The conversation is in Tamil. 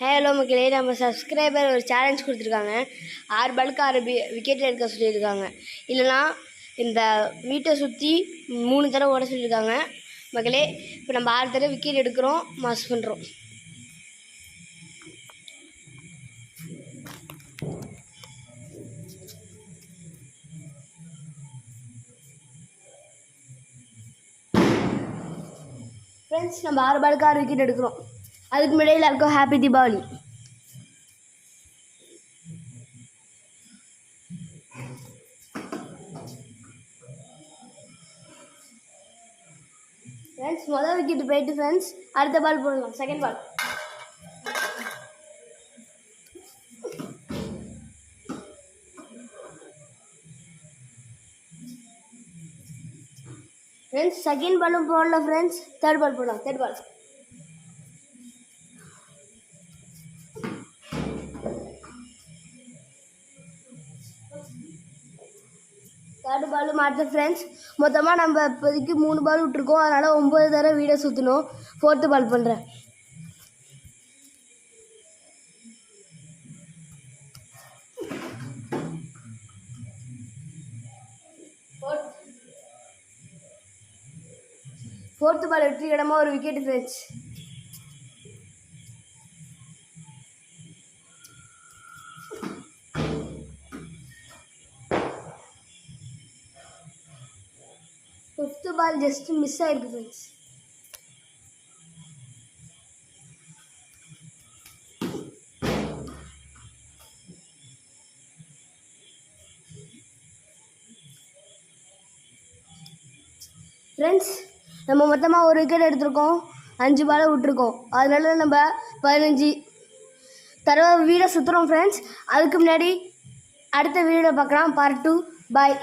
ஹலோ மக்களே, நம்ம சப்ஸ்கிரைபர் ஒரு சேலஞ்ச் கொடுத்துருக்காங்க. 6 பாலுக்கு 6 விக்கெட்டில் எடுக்க சொல்லியிருக்காங்க. இல்லைனா இந்த வீட்டை சுற்றி 3 தடவை ஓட சொல்லியிருக்காங்க. மக்களே, இப்போ நம்ம 6 தடவை விக்கெட் எடுக்கிறோம், மாஸ் பண்ணுறோம். ஃப்ரெண்ட்ஸ், நம்ம 6 பாலுக்கு 6 விக்கெட் எடுக்கிறோம். அதுக்கு முன்னாடி எல்லாருக்கும் ஹாப்பி தீபாவளி. ஃப்ரெண்ட்ஸ், முதல் விக்கெட் போயிட்டு ஃப்ரெண்ட்ஸ், அடுத்த பால் போடலாம். Second ball. ஃப்ரெண்ட்ஸ், செகண்ட் பாலும் போடல ஃப்ரெண்ட்ஸ், தேர்ட் பால் போடலாம். தேர்ட் பால். தேர்டு பால் மாற்ற ஃப்ரெண்ட்ஸ். மொத்தமாக நம்ம இப்போதைக்கு 3 பால் விட்டுருக்கோம், அதனால் 9 தடவை வீடை சுற்றணும். 4th பால் பண்ணுறேன். ஃபோர்த்து பால் வெற்றிகரமாக ஒரு wicket friends. Fifth ball just miss ஆயிருக்கு ஃப்ரெண்ட்ஸ். ஃப்ரெண்ட்ஸ், நம்ம மொத்தமாக ஒரு விக்கெட் எடுத்திருக்கோம், 5 பாலை விட்டுருக்கோம். அதனால நம்ம 15 தடவை வீடை சுற்றுறோம் ஃப்ரெண்ட்ஸ். அதுக்கு முன்னாடி அடுத்த வீடியோ பார்க்கலாம். பார்ட் 2. பாய்.